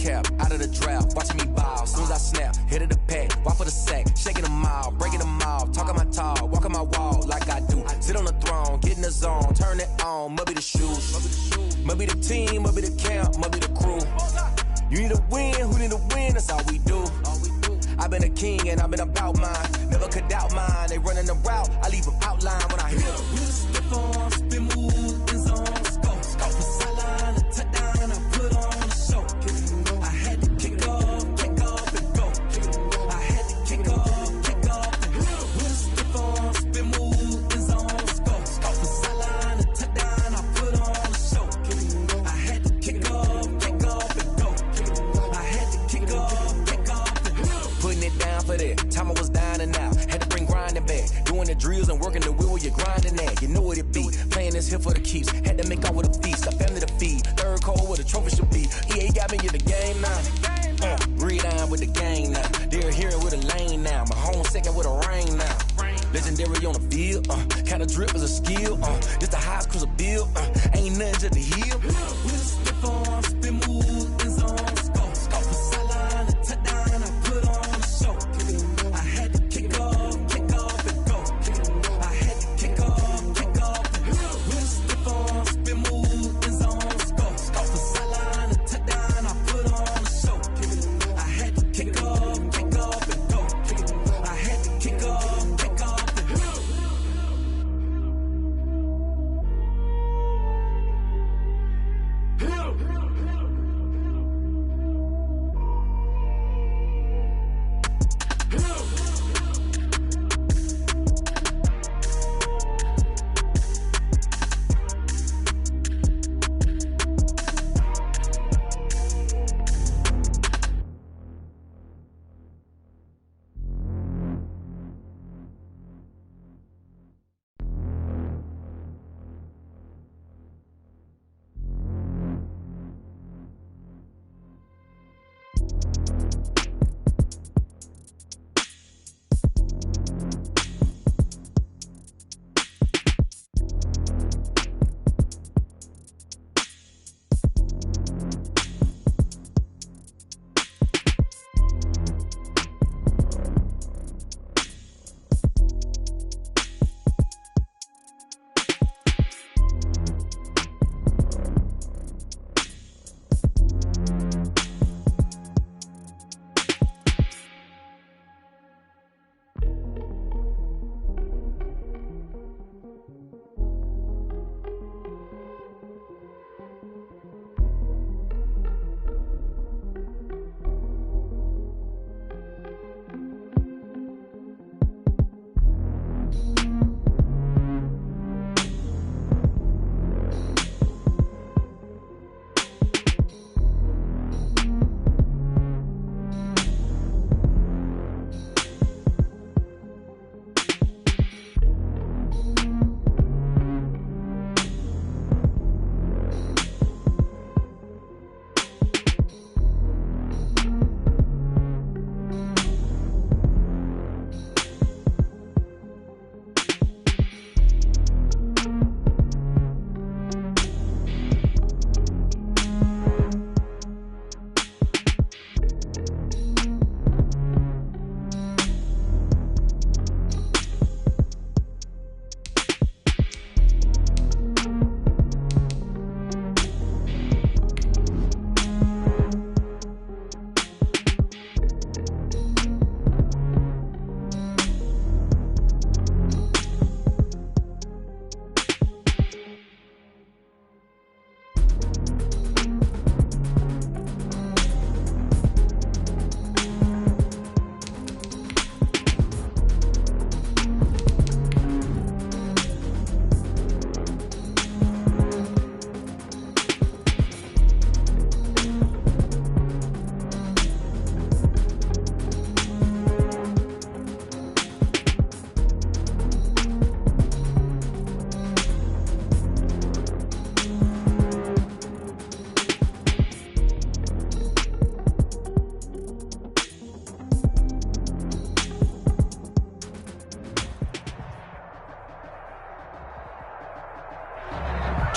cap, out of the drought, watching me ball. Soon as I snap, hit of the pack, walk for the sack, shaking them all, breaking them all, talking my tall, walking my wall like I do. Sit on the throne, get in the zone, turn it on, must be the shoes, must be the team, must be the camp, must be the crew. You need a win, who need a win, that's all we do. I've been a king and I've been about mine, never could doubt mine. They running the route, I leave them outline when I hit them. Stiff on, spin move, in zone, scope, the sideline, a touchdown, I put on the show. I had to kick off and go. I had to kick off and go. Stiff on, spin move, in zone, scope, the sideline, a touchdown, I put on the show. I had to kick off and go. I had to kick off and go. Putting it down for that, time I was down and out. Had to bring grinding back, doing the drills and working the wheel where you're grinding at. You know what it be, playing this here for the keeps. Had to make out with a feast, a family to feed. Third cold where the trophy should be. EA got me in the game now. Read on with the gang now. They're hearing with a lane now. My home second with a rain now. Legendary on the field, kinda drip is a skill. Just the highest cruise a bill, ain't nothing just to heal. With a stiff on, spin move, in zone, scope the sideline, a touchdown, I put on the show. I had to kick off and go. I had to kick off and go. With a stiff on, spin move, in zone, scope the sideline, a touchdown, I put on the show. I had to kick off and go. I had to kick off and go.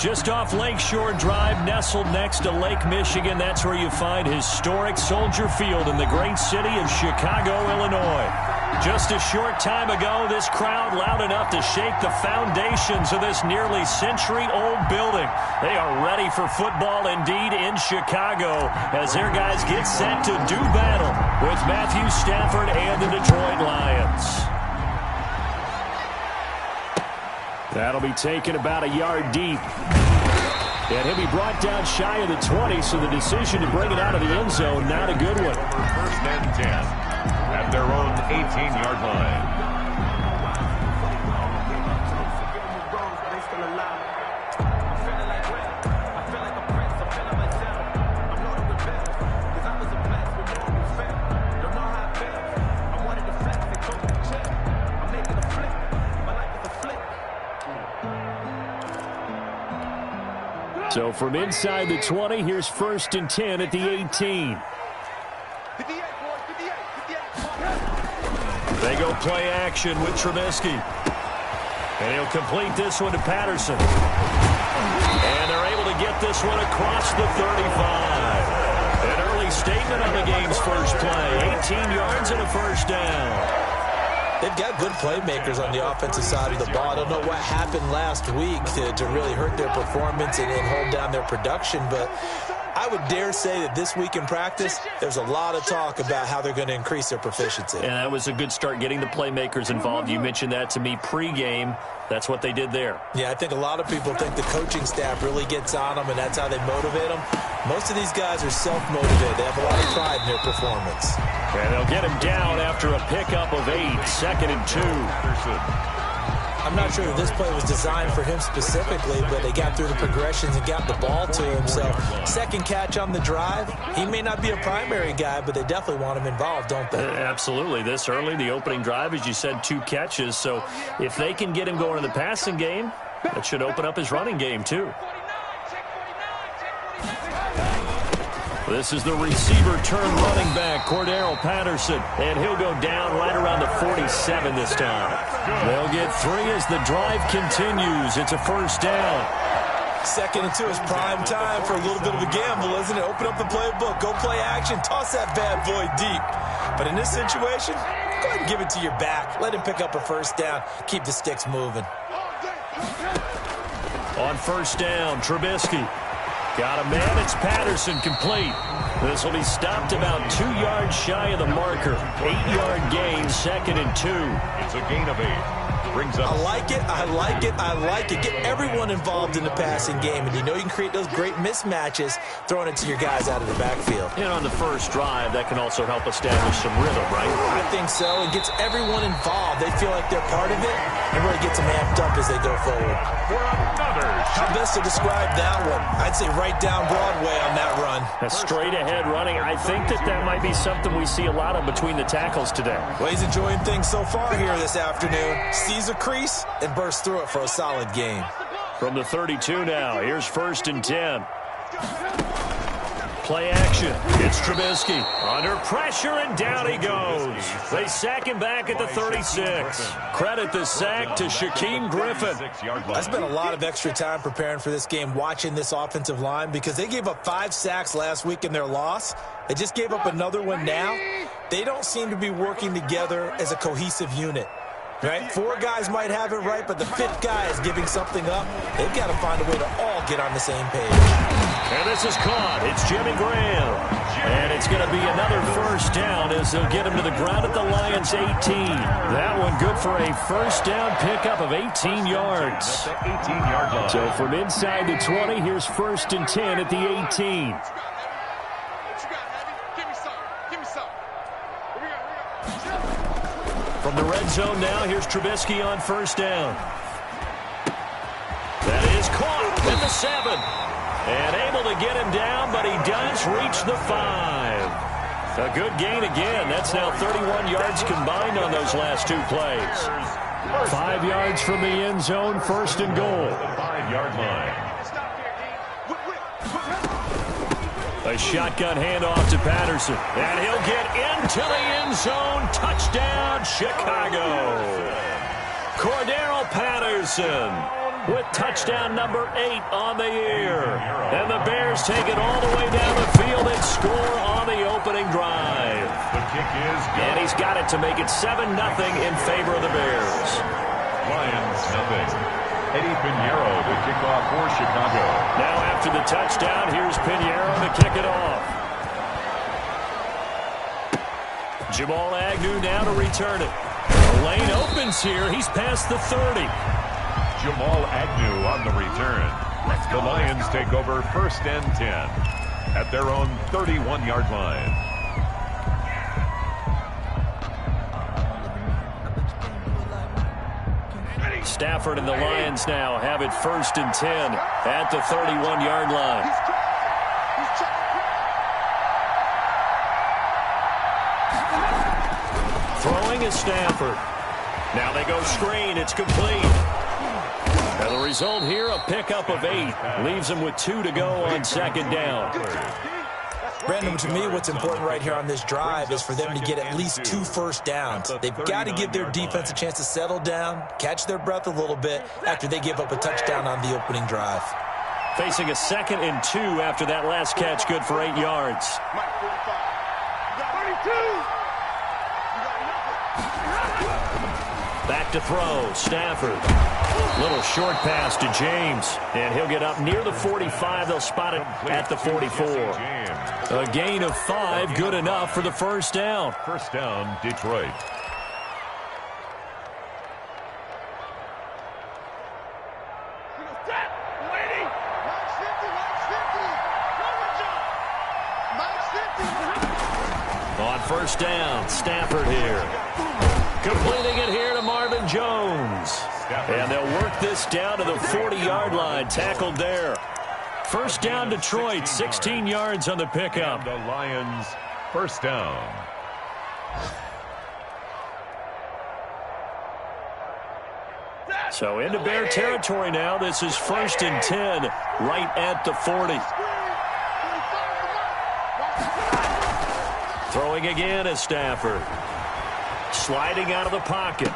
Just off Lakeshore Drive, nestled next to Lake Michigan. That's where you find historic Soldier Field in the great city of Chicago, Illinois. Just a short time ago, this crowd loud enough to shake the foundations of this nearly century-old building. They are ready for football indeed in Chicago as their guys get set to do battle with Matthew Stafford and the Detroit Lions. That'll be taken about a yard deep. And he'll be brought down shy of the 20, so the decision to bring it out of the end zone, not a good one. First and 10 at their own 18-yard line. So from inside the 20, here's first and 10 at the 18. They go play action with Trubisky. And he'll complete this one to Patterson. And they're able to get this one across the 35. An early statement on the game's first play. 18 yards and a first down. They've got good playmakers on the offensive side of the ball. I don't know what happened last week to really hurt their performance and hold down their production, but I would dare say that this week in practice, there's a lot of talk about how they're going to increase their proficiency. And that was a good start, getting the playmakers involved. You mentioned that to me pregame. That's what they did there. Yeah, I think a lot of people think the coaching staff really gets on them, and that's how they motivate them. Most of these guys are self-motivated. They have a lot of pride in their performance. And they'll get him down after a pickup of 8, second and 2. I'm not sure that this play was designed for him specifically, but they got through the progressions and got the ball to him. So second catch on the drive. He may not be a primary guy, but they definitely want him involved, don't they? Absolutely. This early, the opening drive, as you said, 2 catches. So if they can get him going in the passing game, that should open up his running game too. This is the receiver turn running back, Cordero Patterson, and he'll go down right around the 47 this time. They'll get 3 as the drive continues. It's a first down. Second and 2 is prime time for a little bit of a gamble, isn't it? Open up the playbook, go play action, toss that bad boy deep. But in this situation, go ahead and give it to your back. Let him pick up a first down. Keep the sticks moving. On first down, Trubisky. Got a man, it's Patterson, complete. This will be stopped about 2 yards shy of the marker. 8-yard gain, second and 2. It's a gain of 8. Brings up. I like it, I like it, I like it. Get everyone involved in the passing game, and you know you can create those great mismatches throwing it to your guys out of the backfield. And on the first drive, that can also help establish some rhythm, right? I think so. It gets everyone involved. They feel like they're part of it, and really gets them amped up as they go forward. How best to describe that one? I'd say right down Broadway on that run. A straight ahead running. I think that might be something we see a lot of between the tackles today. Well, he's enjoying things so far here this afternoon. Sees a crease and bursts through it for a solid gain. From the 32 now, here's first and 10. Play action. It's Trubisky. Under pressure, and down he goes. They sack him back at the 36. Credit the sack to Shaquem Griffin. I spent a lot of extra time preparing for this game, watching this offensive line, because they gave up 5 sacks last week in their loss. They just gave up another one now. They don't seem to be working together as a cohesive unit. Right? 4 guys might have it right, but the 5th guy is giving something up. They've got to find a way to all get on the same page. And this is caught. It's Jimmy Graham. And it's going to be another first down as they'll get him to the ground at the Lions' 18. That one good for a first down pickup of 18 yards. So from inside the 20, here's first and 10 at the 18. From the red zone now, here's Trubisky on first down. That is caught at the 7. And able to get him down, but he does reach the 5. A good gain again. That's now 31 yards combined on those last 2 plays. 5 yards from the end zone, first and goal. 5-yard line. A shotgun handoff to Patterson. And he'll get into the end zone. Touchdown, Chicago. Cordero Patterson. with touchdown number 8 on the year. And the Bears take it all the way down the field and score on the opening drive. The kick is good. And he's got it to make it 7-0 in favor of the Bears. Lions nothing. Eddie Pinheiro to kick off for Chicago. Now after the touchdown, here's Pinheiro to kick it off. Jamal Agnew now to return it. The lane opens here. He's past the 30. Jamal Agnew on the return. The Lions take over 1st and 10 at their own 31-yard line. Stafford and the Lions now have it 1st and 10 at the 31-yard line. Throwing is Stafford. Now they go screen. It's complete. And the result here, a pickup of 8. Leaves them with 2 to go on 2nd down. Brandon, to me, what's important right here on this drive is for them to get at least 2 first downs. They've got to give their defense a chance to settle down, catch their breath a little bit after they give up a touchdown on the opening drive. Facing a 2nd and 2 after that last catch, good for 8 yards. Back to throw, Stafford. Little short pass to James, and he'll get up near the 45. They'll spot it at the 44. A gain of 5, good enough for the 1st down. 1st down, Detroit. On 1st down, Stafford here. Completing it here to Marvin Jones. And they'll work this down to the 40-yard line. Tackled there. 1st down, Detroit. 16 yards on the pickup. And the Lions, 1st down. So into Bear territory now. This is 1st and 10, right at the 40. Throwing again is Stafford. Sliding out of the pocket.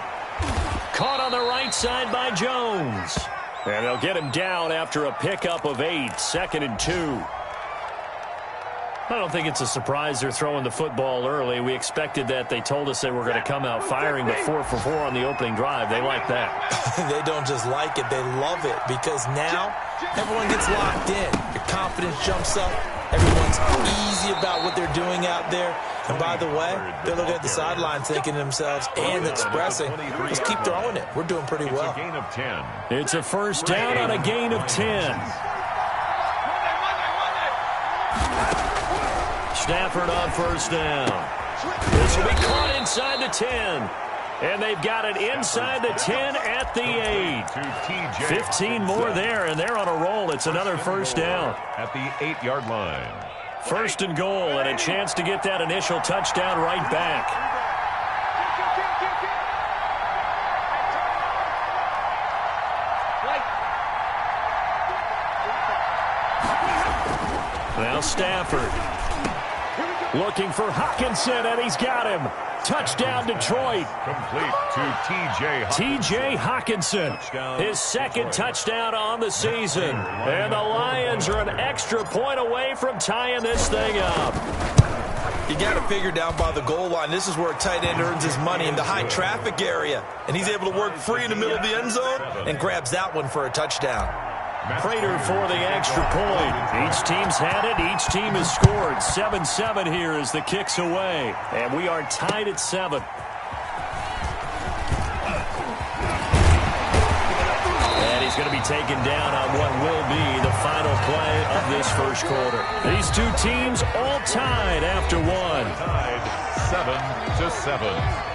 Caught on the right side by Jones. And they'll get him down after a pickup of 8. 2nd and 2. I don't think it's a surprise they're throwing the football early. We expected that. They told us they were going to come out firing the 4 for 4 on the opening drive. They like that. They don't just like it. They love it because now everyone gets locked in. Your confidence jumps up. Everyone's easy about what they're doing out there. And by the way, they're looking at the sideline thinking to themselves and expressing, let's keep throwing it. We're doing pretty well. It's a gain of 10. It's a 1st down on a gain of 10. Stafford on 1st down. This will be caught inside the 10. And they've got it inside the 10 at the 8. 15 more there, and they're on a roll. It's another 1st down. At the 8-yard line. 1st and goal, and a chance to get that initial touchdown right back. Now Stafford looking for Hockenson, and he's got him. Touchdown, Detroit. Complete to T.J. Hockenson. His 2nd touchdown on the season. And the Lions are an extra point away from tying this thing up. You got to figure down by the goal line. This is where a tight end earns his money, in the high traffic area. And he's able to work free in the middle of the end zone and grabs that one for a touchdown. Prater for the extra point. Each team's had it. Each team has scored. 7-7 here as the kick's away. And we are tied at 7. And he's going to be taken down on what will be the final play of this 1st quarter. These 2 teams all tied after 1. Tied 7-7.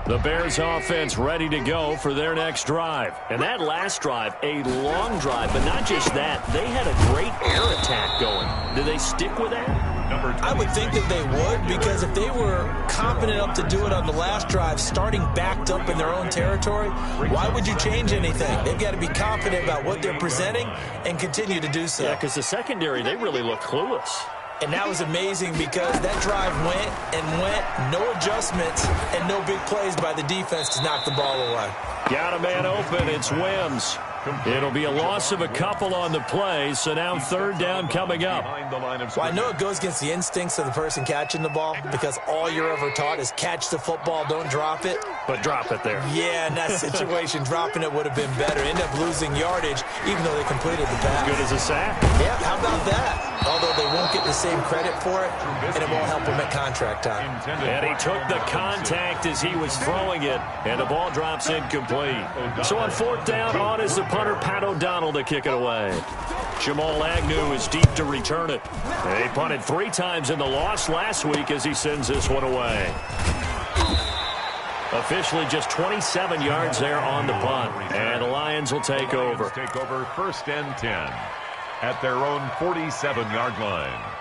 The Bears offense ready to go for their next drive. And that last drive, a long drive, but not just that. They had a great air attack going. Do they stick with that? I would think that they would, because if they were confident enough to do it on the last drive, starting backed up in their own territory, why would you change anything? They've got to be confident about what they're presenting and continue to do so. Yeah, because the secondary, they really look clueless. And that was amazing because that drive went and went, no adjustments, and no big plays by the defense to knock the ball away. Got a man open. It's Wims. It'll be a loss of a couple on the play, so now third down coming up. Well, I know it goes against the instincts of the person catching the ball because all you're ever taught is catch the football, don't drop it. But drop it there. Yeah, in that situation, dropping it would have been better. End up losing yardage, even though they completed the pass. Good as a sack. Yeah, how about that? Although they won't get the same credit for it, and it won't help them at contract time. And he took the contact as he was throwing it, and the ball drops incomplete. So on fourth down, on is the punter, Pat O'Donnell, to kick it away. Jamal Agnew is deep to return it. They punted 3 times in the loss last week as he sends this one away. Officially just 27 yards there on the punt, and the Lions will take over. Take over first and 10 at their own 47-yard line.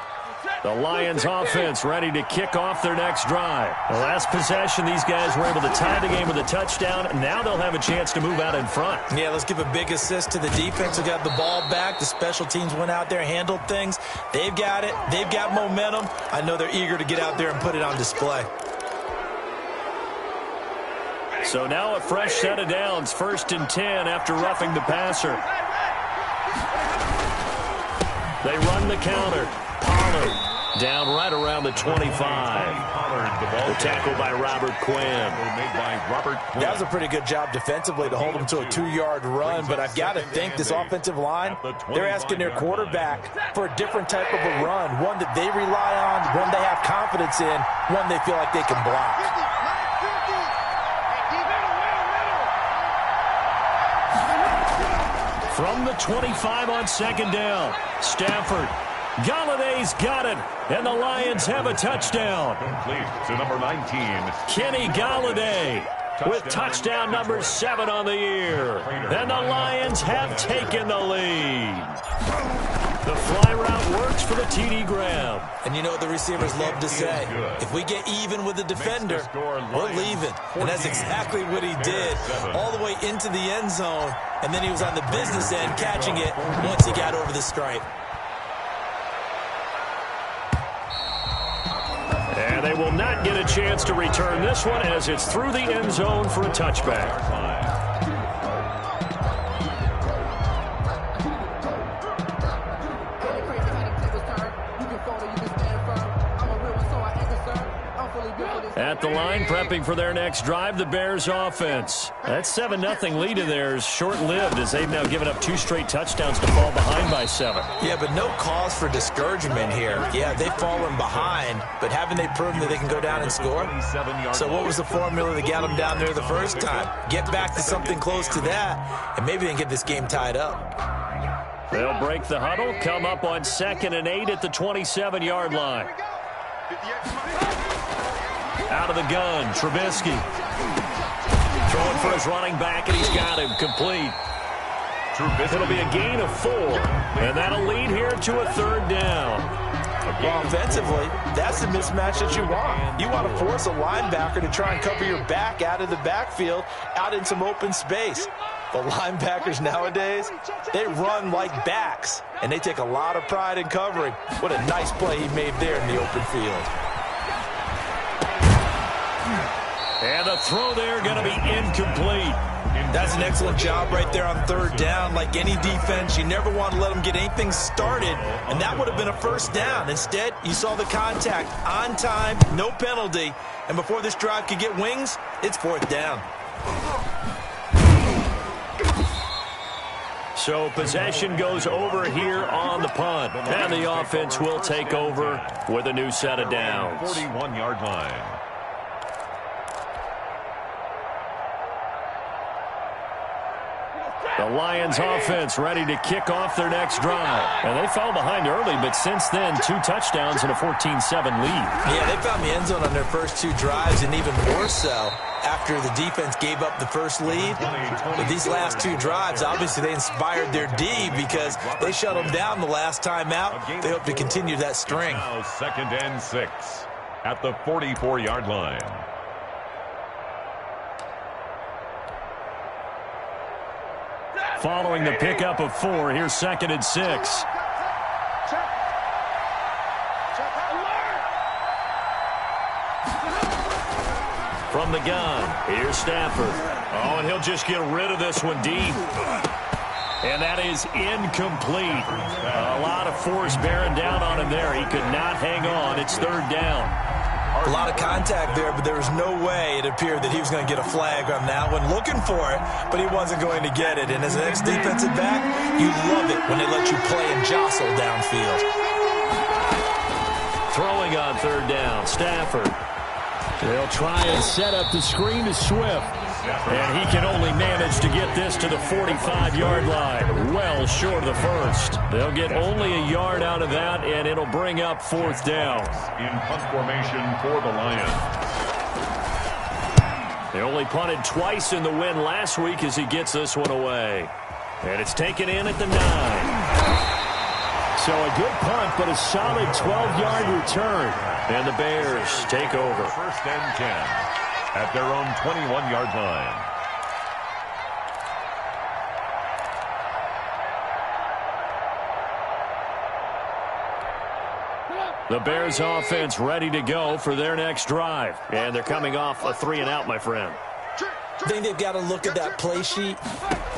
The Lions offense ready to kick off their next drive. The last possession, these guys were able to tie the game with a touchdown. Now they'll have a chance to move out in front. Yeah, let's give a big assist to the defense who got the ball back. The special teams went out there, handled things. They've got it. They've got momentum. I know they're eager to get out there and put it on display. So now a fresh set of downs, first and 10 after roughing the passer. They run the counter. Pollard down right around the 25. The tackle by Robert Quinn. That was a pretty good job defensively to hold them to a 2-yard run, but I've got to think this offensive line, they're asking their quarterback for a different type of a run, one that they rely on, one they have confidence in, one they feel like they can block. From the 25 on second down, Stafford. Galladay's got it, and the Lions have a touchdown. Complete to number 19. Kenny Galladay with touchdown number 7 on the year. And the Lions have taken the lead. The fly route works for the TD grab. And you know what the receivers love to say? If we get even with the defender, we're leaving. And that's exactly what he did, all the way into the end zone. And then he was on the business end catching it once he got over the stripe. And they will not get a chance to return this one as it's through the end zone for a touchback. At the line, prepping for their next drive, the Bears offense. That 7-0 lead in there is short-lived as they've now given up 2 straight touchdowns to fall behind by 7. Yeah, but no cause for discouragement here. Yeah, they've fallen behind, but haven't they proven that they can go down and score? So what was the formula that got them down there the first time? Get back to something close to that, and maybe they can get this game tied up. They'll break the huddle, come up on 2nd and 8 at the 27-yard line. Out of the gun, Trubisky. Throwing for his running back, and he's got him complete. It'll be a gain of 4, and that'll lead here to a 3rd down. Well, offensively, that's the mismatch that you want. You want to force a linebacker to try and cover your back out of the backfield, out in some open space. The linebackers nowadays, they run like backs, and they take a lot of pride in covering. What a nice play he made there in the open field. And the throw there going to be incomplete. That's an excellent job right there on 3rd down. Like any defense, you never want to let them get anything started, and that would have been a 1st down. Instead, you saw the contact on time, no penalty, and before this drive could get wings, it's 4th down. So possession goes over here on the punt, and the offense will take over with a new set of downs. 41-yard line. The Lions offense ready to kick off their next drive. And they fell behind early, but since then, 2 touchdowns and a 14-7 lead. Yeah, they found the end zone on their first 2 drives, and even more so after the defense gave up the first lead. But these last 2 drives, obviously they inspired their D because they shut them down the last time out. They hope to continue that string. Now 2nd and 6 at the 44-yard line. Following the pickup of 4, here's 2nd and 6. From the gun, here's Stafford. Oh, and he'll just get rid of this one deep. And that is incomplete. A lot of force bearing down on him there. He could not hang on. It's 3rd down. A lot of contact there, but there was no way it appeared that he was going to get a flag on that one. Looking for it, but he wasn't going to get it. And as an ex-defensive back, you love it when they let you play and jostle downfield. Throwing on 3rd down, Stafford. They'll try and set up the screen to Swift. And he can only manage to get this to the 45-yard line. Well short of the first. They'll get only a yard out of that, and it'll bring up 4th down. In punt formation for the Lions. They only punted twice in the win last week as he gets this one away. And it's taken in at the 9. So a good punt, but a solid 12-yard return. And the Bears take over. 1st and 10 at their own 21-yard line. The Bears offense ready to go for their next drive. And they're coming off a 3-and-out, my friend. I think they've got to look at that play sheet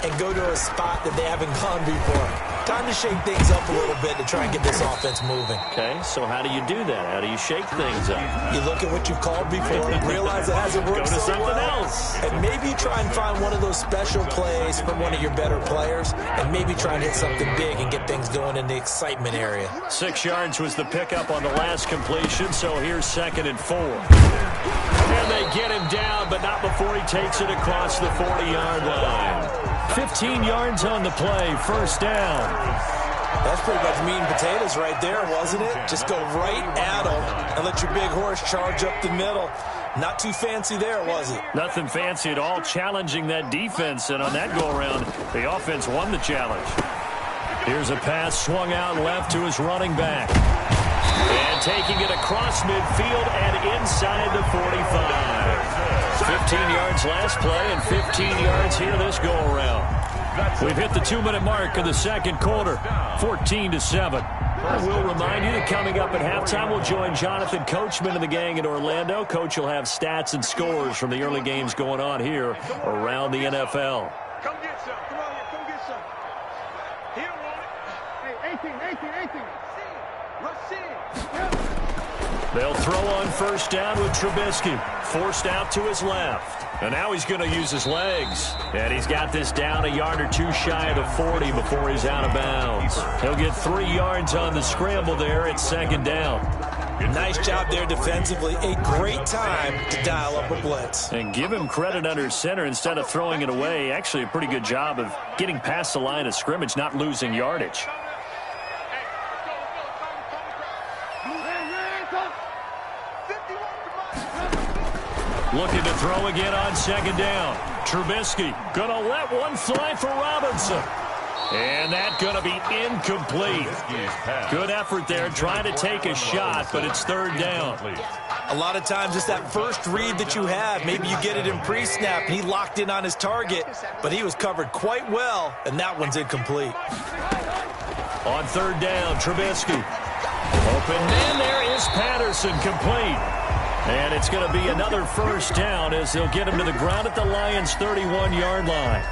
and go to a spot that they haven't gone before. Time to shake things up a little bit to try and get this offense moving. Okay, so how do you do that? How do you shake things up? You look at what you've called before, realize it hasn't worked Go to so something well, else. and maybe try and find one of those special plays from one of your better players, and maybe try and hit something big and get things going in the excitement area. 6 yards was the pickup on the last completion, so here's 2nd and 4. And they get him down, but not before he takes it across the 40-yard line. 15 yards on the play, 1st down. That's pretty much meat and potatoes right there, wasn't it? Just go right at them and let your big horse charge up the middle. Not too fancy there, was it? Nothing fancy at all, challenging that defense, and on that go-around, the offense won the challenge. Here's a pass swung out left to his running back. And taking it across midfield and inside the 45. 15 yards last play and 15 yards here this go-around. We've hit the 2-minute mark of the 2nd quarter, 14-7. I will remind you that coming up at halftime, we'll join Jonathan Coachman and the gang in Orlando. Coach will have stats and scores from the early games going on here around the NFL. Come get some. Come on here. Come get some. He don't want it. Hey, 18. Rush in. They'll throw on 1st down with Trubisky. Forced out to his left. And now he's going to use his legs. And he's got this down a yard or 2 shy of the 40 before he's out of bounds. He'll get 3 yards on the scramble there at 2nd down. Nice job there defensively. A great time to dial up a blitz. And give him credit under center instead of throwing it away. Actually, a pretty good job of getting past the line of scrimmage, not losing yardage. Looking to throw again on 2nd down. Trubisky going to let one fly for Robinson. And that's going to be incomplete. Good effort there, trying to take a shot, but it's 3rd down. A lot of times it's that first read that you have. Maybe you get it in pre-snap, and he locked in on his target, but he was covered quite well, and that one's incomplete. On 3rd down, Trubisky. Open man, there is Patterson, complete. And it's going to be another 1st down as they'll get him to the ground at the Lions' 31-yard line.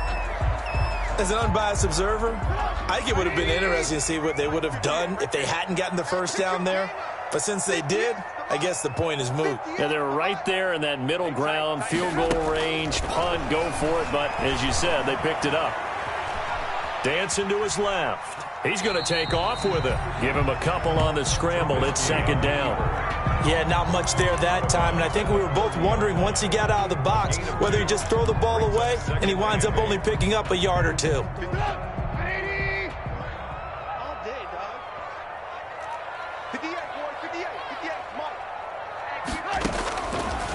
As an unbiased observer, I think it would have been interesting to see what they would have done if they hadn't gotten the 1st down there. But since they did, I guess the point is moot. Yeah, they're right there in that middle ground, field goal range, punt, go for it. But as you said, they picked it up. Dancing to his left. He's going to take off with it. Give him a couple on the scramble. It's second down. Yeah, not much there that time, and I think we were both wondering once he got out of the box whether he just throw the ball away and he winds up only picking up a yard or two.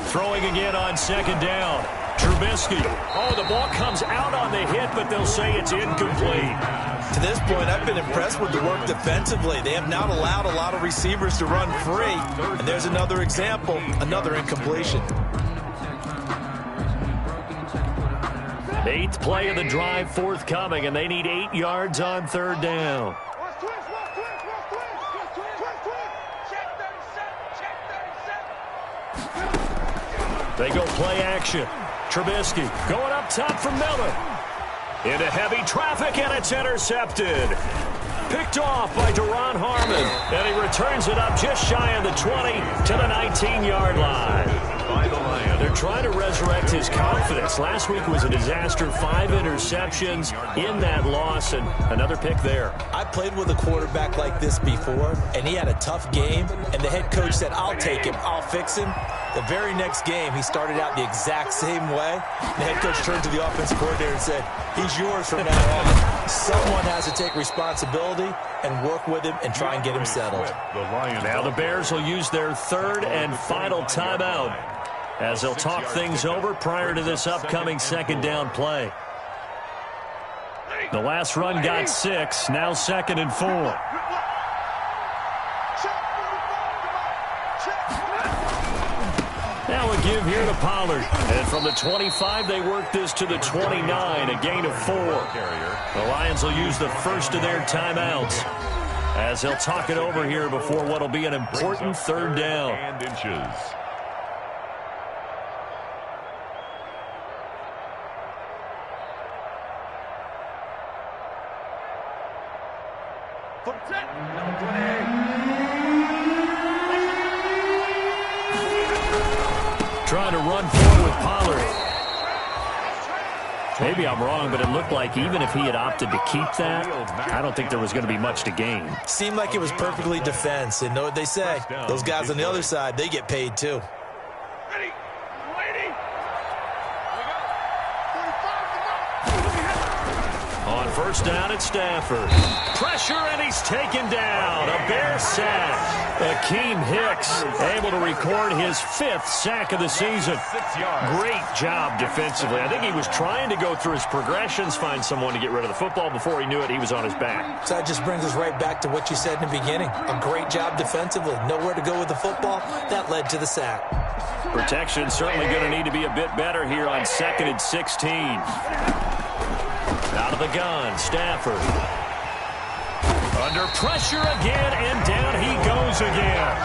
Throwing again on second down. Trubisky. Oh, the ball comes out on the hit, but they'll say it's incomplete. To this point, I've been impressed with the work defensively. They have not allowed a lot of receivers to run free. And there's another example, another incompletion. 8th play of the drive forthcoming, and they need 8 yards on third down. They go play action. Trubisky going up top for Miller. Into heavy traffic, and it's intercepted. Picked off by Deron Harmon, and he returns it up just shy of the 20 to the 19-yard line. They're trying to resurrect his confidence. Last week was a disaster. 5 interceptions in that loss, and another pick there. I played with a quarterback like this before, and he had a tough game, and the head coach said, I'll take him, I'll fix him. The very next game, he started out the exact same way. The head coach turned to the offensive coordinator and said, he's yours from now on. Someone has to take responsibility and work with him and try and get him settled. Now the Bears will use their 3rd and final timeout as they'll talk things over prior to this upcoming second down play. The last run got 6, now 2nd and 4. Now a give here to Pollard. And from the 25, they work this to the 29, a gain of 4. The Lions will use the first of their timeouts as they'll talk it over here before what will be an important third down. Trying to run forward with Pollard. Maybe I'm wrong, but it looked like even if he had opted to keep that, I don't think there was going to be much to gain. Seemed like it was perfectly defense, and know what they say. Those guys on the other side, they get paid too. On first down at Stafford. Pressure, and he's taken down. A Bear sack. Akeem Hicks able to record his 5th sack of the season. Great job defensively. I think he was trying to go through his progressions, find someone to get rid of the football. Before he knew it, he was on his back. So that just brings us right back to what you said in the beginning. A great job defensively. Nowhere to go with the football. That led to the sack. Protection certainly going to need to be a bit better here on 2nd and 16. Out of the gun, Stafford. Under pressure again, and down he goes again.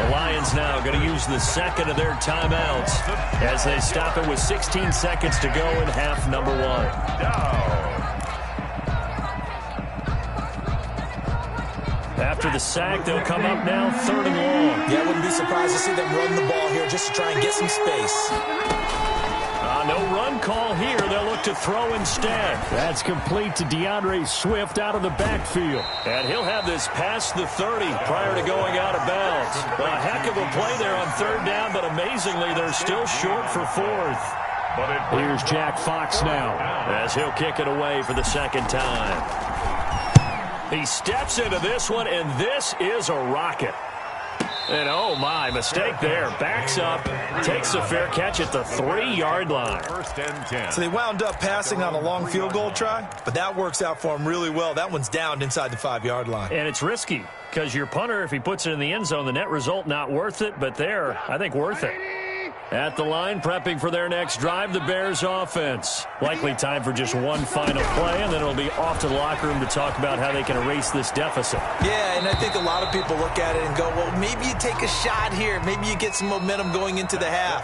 The Lions now going to use the 2nd of their timeouts as they stop it with 16 seconds to go in half number 1. After the sack, they'll come up now 3rd and long. Yeah, I wouldn't be surprised to see them run the ball here just to try and get some space. No run call here. They'll look to throw instead. That's complete to DeAndre Swift out of the backfield. And he'll have this past the 30 prior to going out of bounds. A heck of a play there on 3rd down, but amazingly, they're still short for 4th. Here's Jack Fox now as he'll kick it away for the 2nd time. He steps into this one, and this is a rocket. And oh my, mistake there. Backs up, takes a fair catch at the 3-yard line. 1st and 10. So they wound up passing on a long field goal try, but that works out for them really well. That one's downed inside the 5-yard line. And it's risky because your punter, if he puts it in the end zone, the net result not worth it, but there, I think worth it. At the line, prepping for their next drive, the Bears offense. Likely time for just one final play, and then it'll be off to the locker room to talk about how they can erase this deficit. Yeah, and I think a lot of people look at it and go, well, maybe you take a shot here. Maybe you get some momentum going into the half.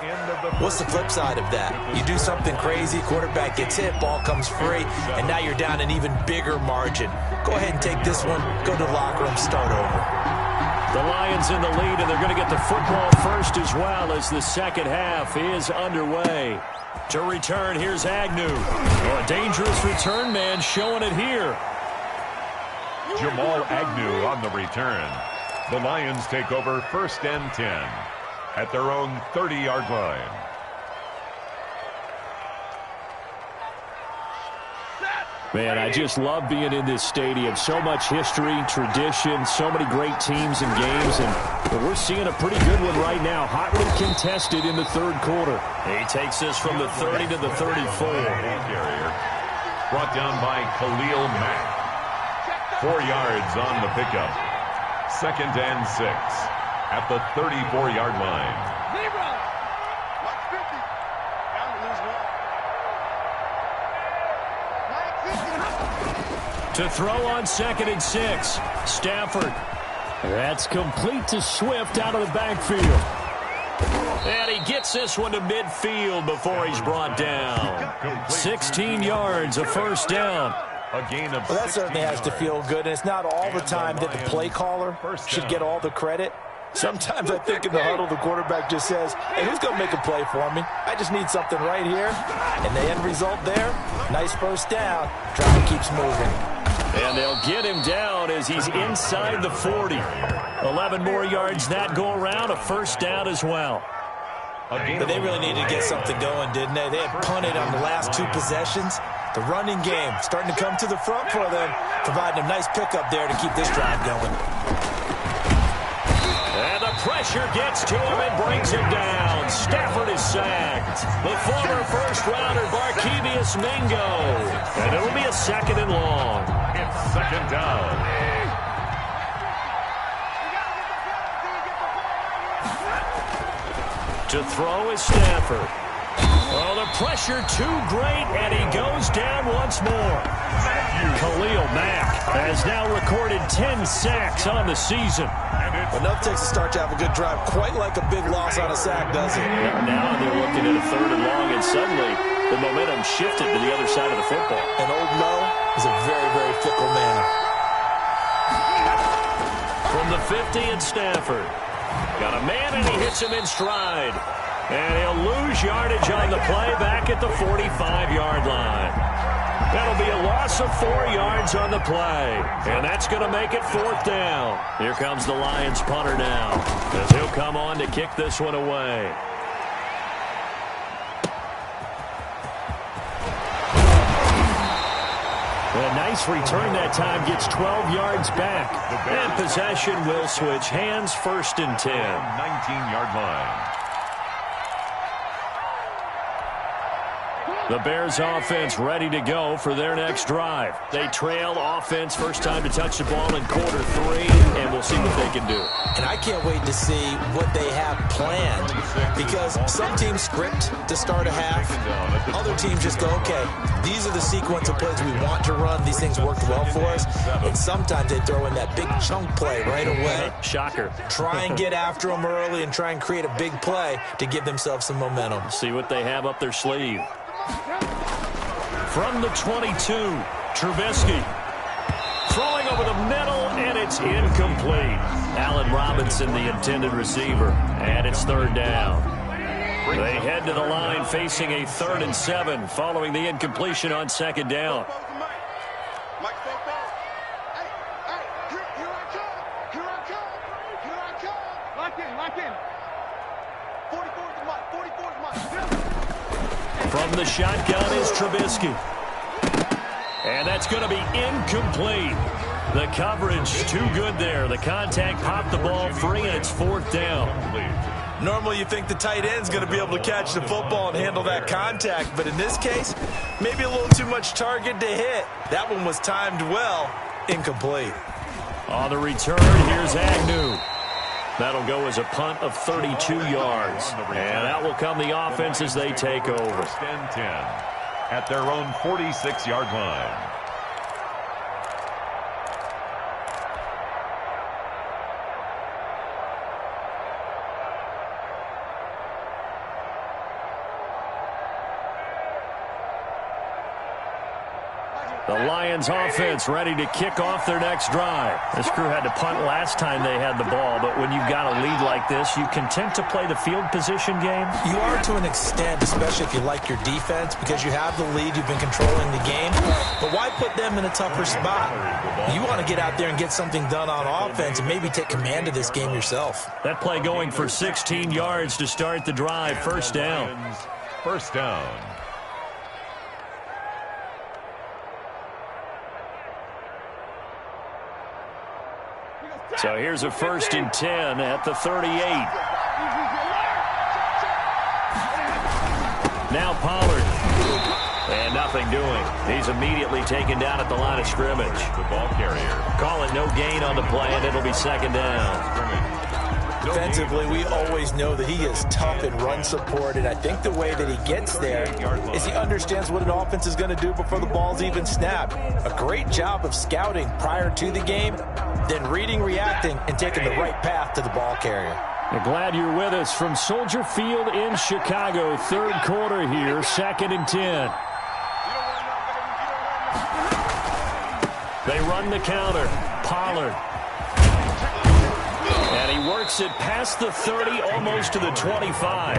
What's the flip side of that? You do something crazy, quarterback gets hit, ball comes free, and now you're down an even bigger margin. Go ahead and take this one, go to the locker room, start over. The Lions in the lead, and they're going to get the football first as well as the second half is underway. To return, here's Agnew. Oh, a dangerous return man showing it here. Jamal Agnew on the return. The Lions take over 1st and 10 at their own 30-yard line. Man, I just love being in this stadium. So much history, tradition, so many great teams and games, and we're seeing a pretty good one right now. Hotly contested in the third quarter. He takes this from the 30 to the 34. Carrier brought down by Khalil Mack. 4 yards on the pickup. 2nd and 6 at the 34-yard line. To throw on 2nd and 6. Stafford. That's complete to Swift out of the backfield. And he gets this one to midfield before he's brought down. 16 yards, a first down. A gain of well, that certainly has to feel good, and it's not all the time that the play caller should get all the credit. Sometimes I think in the huddle, the quarterback just says, hey, who's going to make a play for me? I just need something right here. And the end result there, nice first down. Drive keeps moving. And they'll get him down as he's inside the 40. 11 more yards that go around, a first down as well. But they really needed to get something going, didn't they? They had punted on the last 2 possessions. The running game starting to come to the front for them, providing a nice pickup there to keep this drive going. And the pressure gets to him and brings him down. Stafford is sacked. The former first-rounder, Barkevius Mingo. And it'll be a 2nd and long. It's 2nd down. To throw is Stafford. Oh, the pressure too great, and he goes down once more. Khalil Mack has now recorded 10 sacks on the season. Enough takes a start to have a good drive, quite like a big loss on a sack, doesn't it? Now they're looking at a 3rd and long, and suddenly the momentum shifted to the other side of the football. And Old Mo is a very, very fickle man. From the 50 at Stafford. Got a man, and he hits him in stride. And he'll lose yardage on the play back at the 45-yard line. That'll be a loss of 4 yards on the play. And that's going to make it 4th down. Here comes the Lions punter now, as he'll come on to kick this one away. A nice return that time, gets 12 yards back. And possession will switch hands, 1st and 10. 19-yard line. The Bears offense ready to go for their next drive. They trail offense, first time to touch the ball in quarter 3, and we'll see what they can do. And I can't wait to see what they have planned, because some teams script to start a half. Other teams just go, okay, these are the sequence of plays we want to run. These things worked well for us. And sometimes they throw in that big chunk play right away. Shocker. Try and get after them early and try and create a big play to give themselves some momentum. See what they have up their sleeve. From the 22, Trubisky. Throwing over the middle, and it's incomplete. Allen Robinson, the intended receiver. And it's 3rd down. They head to the line facing a 3rd and 7 following the incompletion on 2nd down. From the shotgun is Trubisky. And that's going to be incomplete. The coverage too good there. The contact popped the ball free, and it's 4th down. Normally you think the tight end's going to be able to catch the football and handle that contact, but in this case, maybe a little too much target to hit. That one was timed well. Incomplete. On the return, here's Agnew. That'll go as a punt of 32 yards. And out will come the offense as they take over. 1st and 10 at their own 46-yard line. The Lions offense ready to kick off their next drive. This crew had to punt last time they had the ball, but when you've got a lead like this, you content to play the field position game? You are to an extent, especially if you like your defense, because you have the lead, you've been controlling the game. But why put them in a tougher spot? You want to get out there and get something done on offense and maybe take command of this game yourself. That play going for 16 yards to start the drive. First down. First down. So here's a 1st and 10 at the 38. Now Pollard. And nothing doing. He's immediately taken down at the line of scrimmage. The ball carrier. Call it no gain on the play, and it'll be 2nd down. Defensively, we always know that he is tough in run support, and I think the way that he gets there is he understands what an offense is going to do before the ball's even snapped. A great job of scouting prior to the game, then reading, reacting, and taking the right path to the ball carrier. We're glad you're with us from Soldier Field in Chicago. 3rd quarter here, 2nd and 10. They run the counter. Pollard. And he works it past the 30, almost to the 25.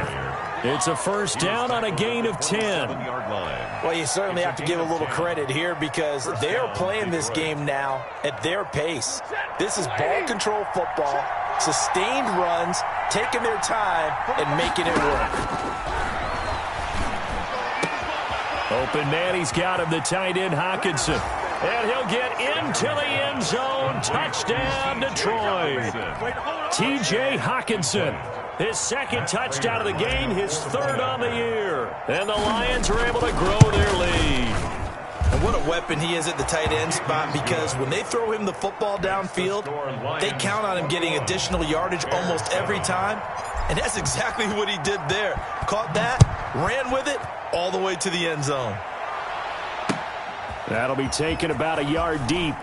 It's a 1st down on a gain of 10. Well, you certainly have to give a little credit here because they are playing this game now at their pace. This is ball control football, sustained runs, taking their time, and making it work. Open man, he's got him, the tight end, Hockenson. And he'll get into the end zone. Touchdown, Detroit. T.J. Hockenson. His 2nd touchdown of the game, his 3rd on the year. And the Lions are able to grow their lead. And what a weapon he is at the tight end spot, because when they throw him the football downfield, they count on him getting additional yardage almost every time. And that's exactly what he did there. Caught that, ran with it, all the way to the end zone. That'll be taken about a yard deep.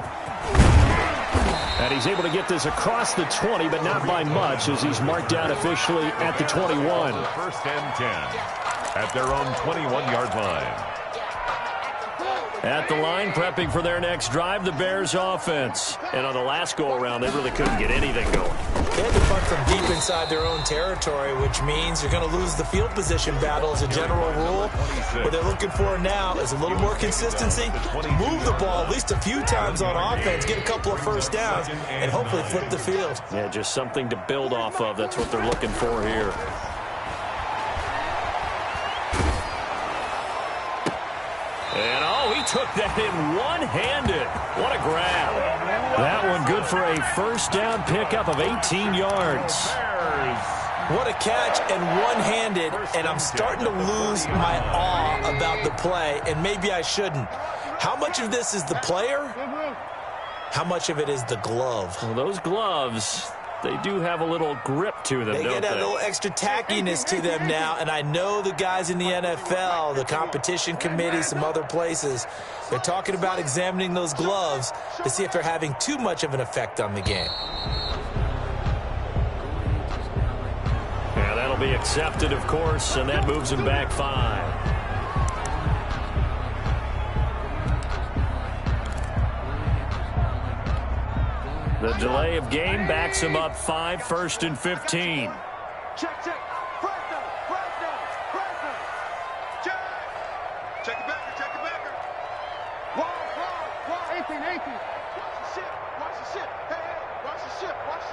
And he's able to get this across the 20, but not by much, as he's marked down officially at the 21. 1st and 10 at their own 21-yard line. At the line, prepping for their next drive, the Bears offense. And on the last go-around, they really couldn't get anything going. They had to punt from deep inside their own territory, which means you're going to lose the field position battle as a general rule. What they're looking for now is a little more consistency, move the ball at least a few times on offense, get a couple of 1st downs, and hopefully flip the field. Yeah, just something to build off of. That's what they're looking for here. And, oh, he took that in one-handed. What a grab. That one good for a 1st down pickup of 18 yards. What a catch and one-handed, and I'm starting to lose my awe about the play, and maybe I shouldn't. How much of this is the player? How much of it is the glove? Well, those gloves, they do have a little grip to them, They don't get that little extra tackiness to them now, and I know the guys in the NFL, the competition committee, some other places, they're talking about examining those gloves to see if they're having too much of an effect on the game. Yeah, that'll be accepted, of course, and that moves him back 5. The delay of game backs him up 5, 1st and 15. Check. Press down. Check. Check the backer. Wall. 18. Watch the ship. Hey. Watch the ship. Watch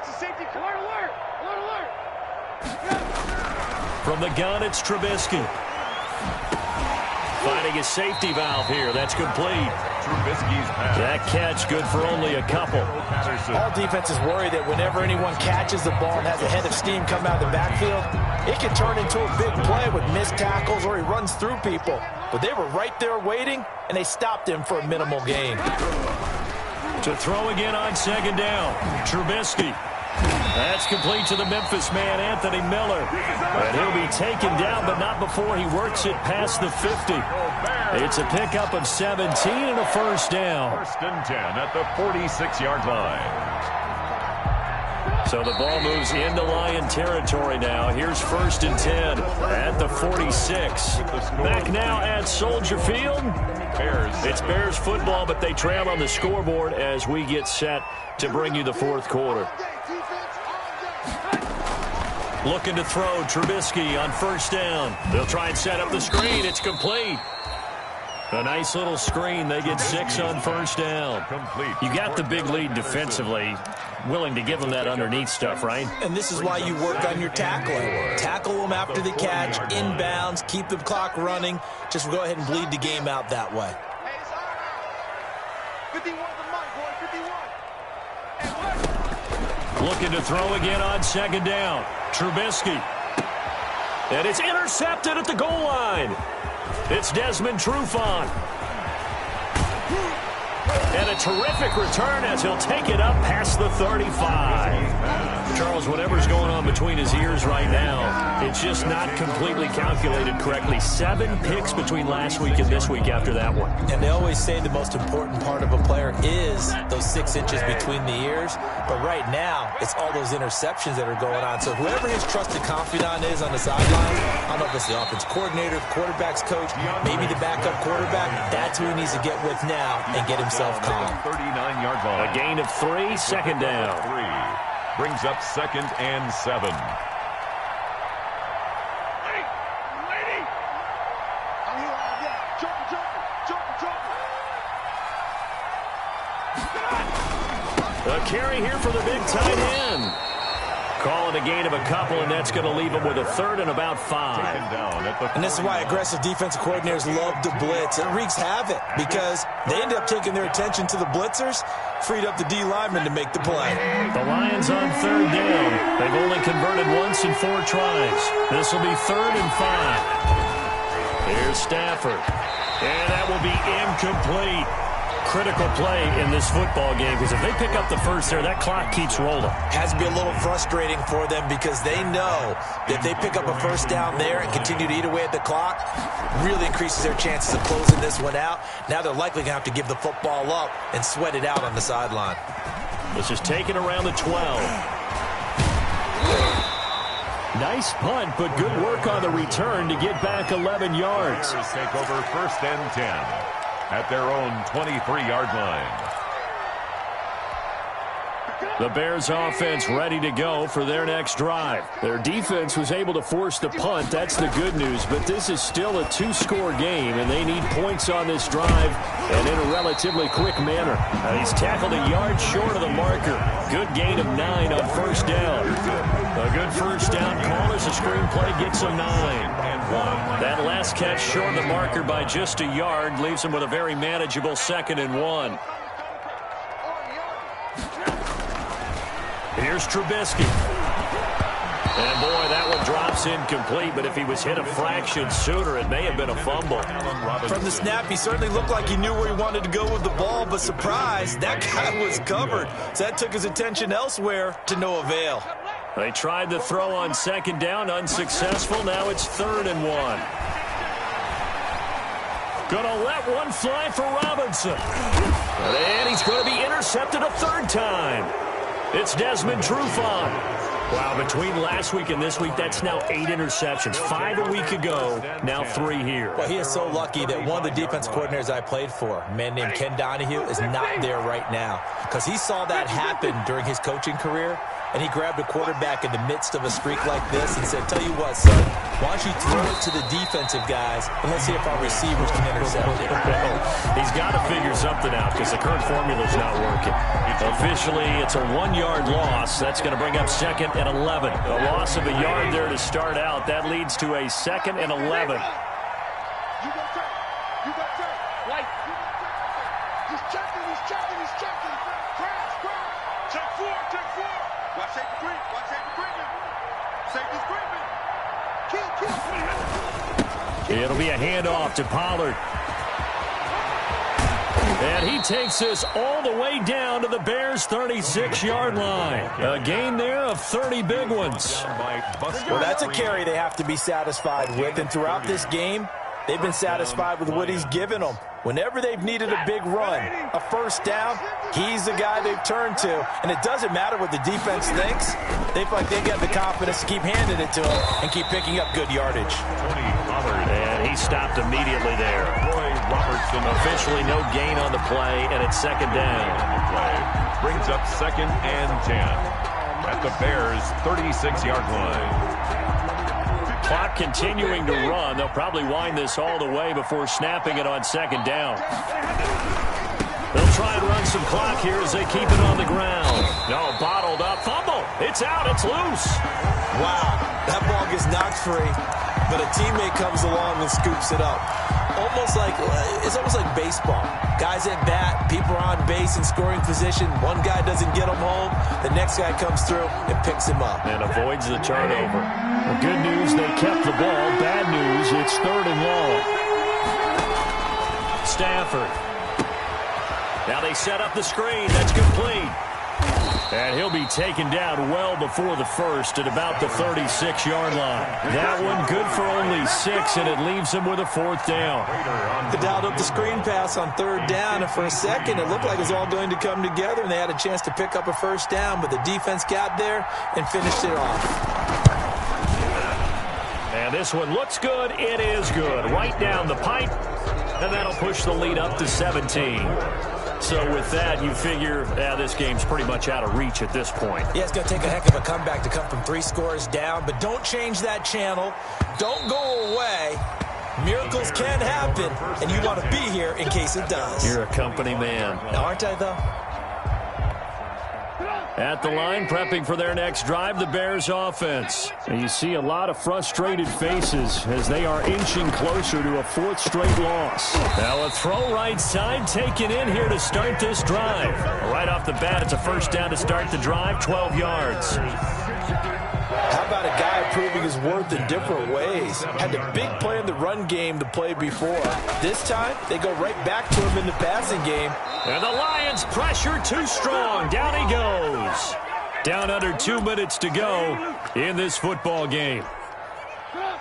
the safety. Alert. From the gun, it's Trubisky. Finding his safety valve here. That's complete. Trubisky's pass. That catch good for only a couple. All defenses worry that whenever anyone catches the ball and has a head of steam come out of the backfield, it can turn into a big play with missed tackles or he runs through people. But they were right there waiting, and they stopped him for a minimal gain. To throw again on 2nd down. Trubisky. That's complete to the Memphis man, Anthony Miller. And he'll be taken down, but not before he works it past the 50. It's a pickup of 17 and a 1st down. 1st and 10 at the 46-yard line. So the ball moves into Lion territory now. Here's 1st and 10 at the 46. Back now at Soldier Field. It's Bears football, but they trail on the scoreboard as we get set to bring you the 4th quarter. Looking to throw, Trubisky on 1st down. They'll try and set up the screen. It's complete. A nice little screen. They get 6 on 1st down. You got the big lead defensively. Willing to give them that underneath stuff, right? And this is why you work on your tackling. Tackle them after the catch, inbounds, keep the clock running. Just go ahead and bleed the game out that way. 51 the mic, boy, 51. Looking to throw again on 2nd down. Trubisky. And it's intercepted at the goal line. It's Desmond Trufant. And a terrific return as he'll take it up past the 35. Charles, whatever's going on between his ears right now, it's just not completely calculated correctly. 7 picks between last week and this week after that one. And they always say the most important part of a player is those 6 inches between the ears. But right now, it's all those interceptions that are going on. So whoever his trusted confidant is on the sideline, I don't know if it's the offense coordinator, the quarterback's coach, maybe the backup quarterback, that's who he needs to get with now and get himself calm. 39-yard line. A gain of 3, 2nd down. 3 brings up 2nd and 7. Lady! I'm here, yeah. Jump. A carry here for the big tight end. Calling a gain of a couple, and that's going to leave them with a 3rd and about 5. And this is why aggressive defensive coordinators love to blitz. It wreaks havoc because they end up taking their attention to the blitzers, freed up the D lineman to make the play. The Lions on 3rd down. They've only converted once in 4 tries. This will be 3rd and 5. Here's Stafford. And that will be incomplete. Critical play in this football game because if they pick up the first there, that clock keeps rolling. Has to be a little frustrating for them because they know that if they pick up a 1st down there and continue to eat away at the clock, really increases their chances of closing this one out. Now they're likely going to have to give the football up and sweat it out on the sideline. This is taken around the 12. Nice punt, but good work on the return to get back 11 yards. Bears take over 1st and 10 at their own 23-yard line. The Bears offense ready to go for their next drive. Their defense was able to force the punt. That's the good news, but this is still a 2-score game, and they need points on this drive and in a relatively quick manner. He's tackled a yard short of the marker. Good gain of 9 on 1st down. A good 1st down call as the screenplay gets him 9. That last catch short of the marker by just a yard leaves him with a very manageable 2nd and 1. Here's Trubisky. And, boy, that one drops incomplete, but if he was hit a fraction sooner, it may have been a fumble. From the snap, he certainly looked like he knew where he wanted to go with the ball, but surprise, that guy was covered. So that took his attention elsewhere to no avail. They tried to throw on 2nd down, unsuccessful. Now it's 3rd and 1. Gonna let one fly for Robinson. And he's going to be intercepted a 3rd time. It's Desmond Trufant. Wow, between last week and this week, that's now 8 interceptions. 5 a week ago, now 3 here. Well, he is so lucky that one of the defense coordinators I played for, a man named Ken Donahue, is not there right now. Because he saw that happen during his coaching career, and he grabbed a quarterback in the midst of a streak like this and said, tell you what, son, why don't you throw it to the defensive guys, and let's see if our receivers can intercept it. He's got to figure something out because the current formula's not working. Officially, it's a 1-yard loss. That's going to bring up 2nd and 11. A loss of a yard there to start out. That leads to a 2nd and 11. You got check. You got check. White. He's checking. Crash. Check 4. Watch safety Green. Safety's Greenman. Kill. It'll be a handoff to Pollard. And he takes this all the way down to the Bears' 36-yard line. A gain there of 30 big ones. Well, that's a carry they have to be satisfied with. And throughout this game, they've been satisfied with what he's given them. Whenever they've needed a big run, a first down, he's the guy they've turned to. And it doesn't matter what the defense thinks. They feel like they got the confidence to keep handing it to him and keep picking up good yardage. And he stopped immediately there. Roy Robertson officially no gain on the play, and it's second down. Brings up 2nd and 10 at the Bears' 36-yard line. Clock continuing to run. They'll probably wind this all the way before snapping it on second down. They'll try and run some clock here as they keep it on the ground. No, bottled up. Fumble. It's out. It's loose. Wow, that ball gets knocked free, but a teammate comes along and scoops it up. It's almost like baseball. Guys at bat, people are on base in scoring position. One guy doesn't get him home. The next guy comes through and picks him up. And avoids the turnover. Well, good news, they kept the ball. Bad news, it's 3rd and long. Stafford. Now they set up the screen. That's complete. And he'll be taken down well before the first at about the 36-yard line. That one good for only 6, and it leaves him with a 4th down. They dialed up the screen pass on 3rd down, and for a second it looked like it was all going to come together, and they had a chance to pick up a first down, but the defense got there and finished it off. And this one looks good. It is good. Right down the pipe, and that'll push the lead up to 17. So with that, you figure this game's pretty much out of reach at this point. Yeah, it's going to take a heck of a comeback to come from 3 scores down, but don't change that channel. Don't go away. Miracles can happen, and you want to be here in case it does. You're a company man. Aren't I, though? At the line, prepping for their next drive, the Bears offense. And you see a lot of frustrated faces as they are inching closer to a 4th straight loss. Now a throw right side taken in here to start this drive. Right off the bat, it's a first down to start the drive, 12 yards. How about a guy proving his worth in different ways? Had a big play in the run game to play before. This time, they go right back to him in the passing game. And the Lions pressure too strong. Down he goes. Down under 2 minutes to go in this football game.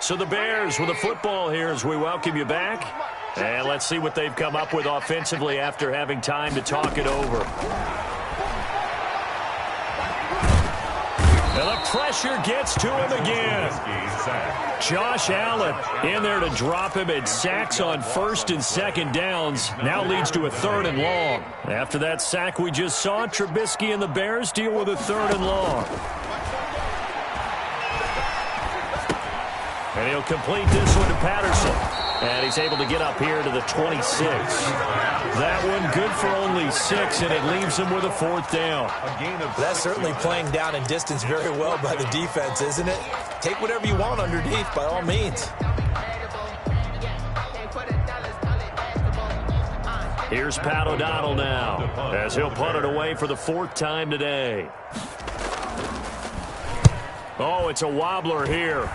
So the Bears with the football here as we welcome you back. And let's see what they've come up with offensively after having time to talk it over. And the pressure gets to him again. Josh Allen in there to drop him at sacks on 1st and 2nd downs. Now leads to a 3rd and long. After that sack we just saw, Trubisky and the Bears deal with a 3rd and long. And he'll complete this one to Patterson. And he's able to get up here to the 26. That one good for only 6, and it leaves him with a 4th down. That's certainly playing down in distance very well by the defense, isn't it? Take whatever you want underneath, by all means. Here's Pat O'Donnell now, as he'll punt it away for the 4th time today. Oh, it's a wobbler here.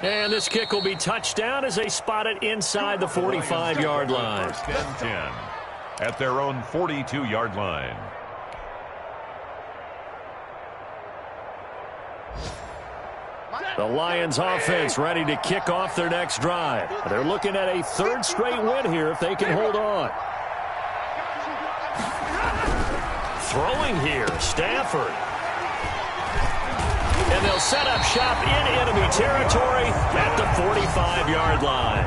And this kick will be touchdown as they spot it inside the 45-yard line. 10 at their own 42-yard line. The Lions offense ready to kick off their next drive. They're looking at a 3rd straight win here if they can hold on. Throwing here, Stafford. And they'll set up shop in enemy territory at the 45-yard line.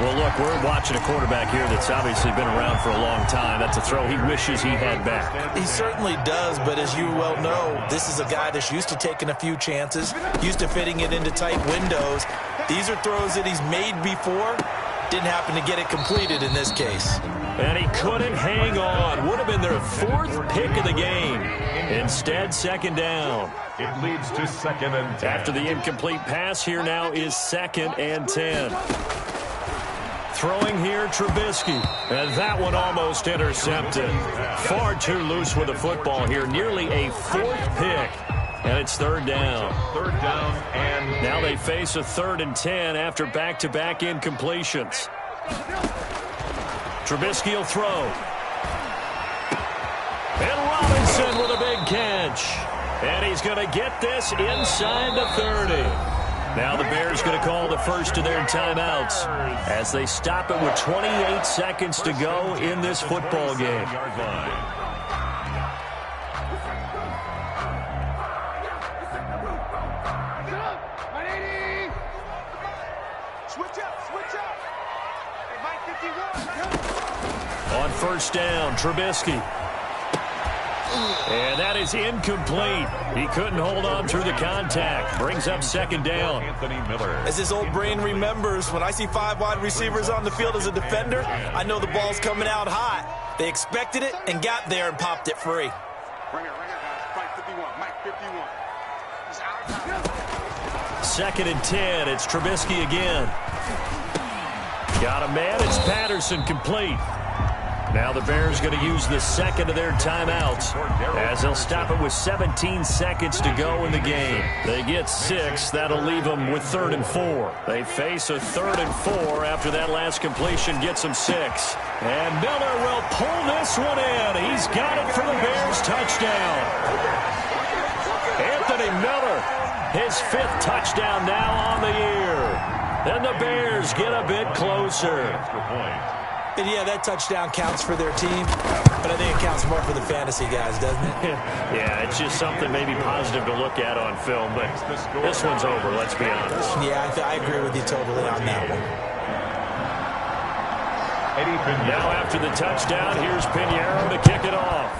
Well, look, we're watching a quarterback here that's obviously been around for a long time. That's a throw he wishes he had back. He certainly does, but as you well know, this is a guy that's used to taking a few chances, used to fitting it into tight windows. These are throws that he's made before. Didn't happen to get it completed in this case. And he couldn't hang on. Would have been their 4th pick of the game. Instead, 2nd down. It leads to 2nd and 10. After the incomplete pass, here now is 2nd and 10. Throwing here, Trubisky. And that one almost intercepted. Far too loose with the football here. Nearly a 4th pick. And it's 3rd down. 3rd down and... Now they face a 3rd and 10 after back-to-back incompletions. Trubisky will throw. And Robinson with a big catch. And he's going to get this inside the 30. Now the Bears going to call the first of their timeouts as they stop it with 28 seconds to go in this football game. On first down, Trubisky. And that is incomplete. He couldn't hold on through the contact. Brings up second down. As his old brain remembers, when I see 5 wide receivers on the field as a defender, I know the ball's coming out hot. They expected it and got there and popped it free. Right here, guys. Mike 51. Mike 51. He's out. Second and 10. It's Trubisky again. Got a man. It's Patterson, complete. Now the Bears going to use the second of their timeouts as they'll stop it with 17 seconds to go in the game. They get 6. That'll leave them with 3rd and 4. They face a 3rd and 4 after that last completion gets them 6. And Miller will pull this one in. He's got it for the Bears touchdown. Anthony Miller, his 5th touchdown now on the year. And the Bears get a bit closer. And yeah, that touchdown counts for their team, but I think it counts more for the fantasy guys, doesn't it? Yeah, it's just something maybe positive to look at on film, but this one's over, let's be honest. Yeah, I agree with you totally on that one. Now after the touchdown, here's Pinheiro to kick it off.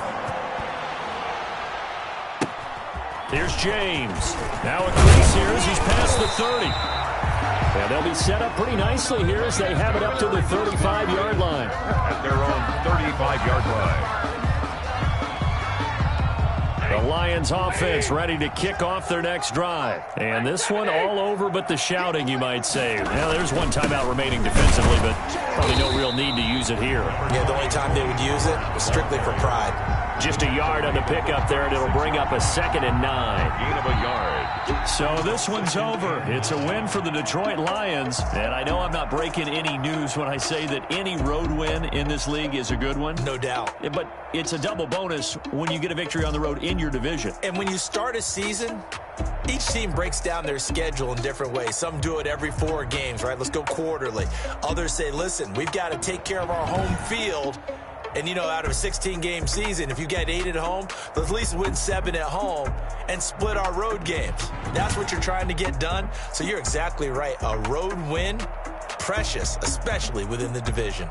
Here's James. Now a crease here as he's past the 30. And they'll be set up pretty nicely here as they have it up to the 35-yard line. At their own 35-yard line. The Lions offense ready to kick off their next drive. And this one all over but the shouting, you might say. Now, there's one timeout remaining defensively, but probably no real need to use it here. Yeah, the only time they would use it was strictly for pride. Just a yard on the pickup there, and it'll bring up a 2nd and 9. Gain of a yard. So this one's over. It's a win for the Detroit Lions. And I know I'm not breaking any news when I say that any road win in this league is a good one. No doubt. But it's a double bonus when you get a victory on the road in your division. And when you start a season, each team breaks down their schedule in different ways. Some do it every 4 games, right? Let's go quarterly. Others say, listen, we've got to take care of our home field. And, you know, out of a 16-game season, if you get 8 at home, let's at least win 7 at home and split our road games. That's what you're trying to get done. So you're exactly right. A road win, precious, especially within the division.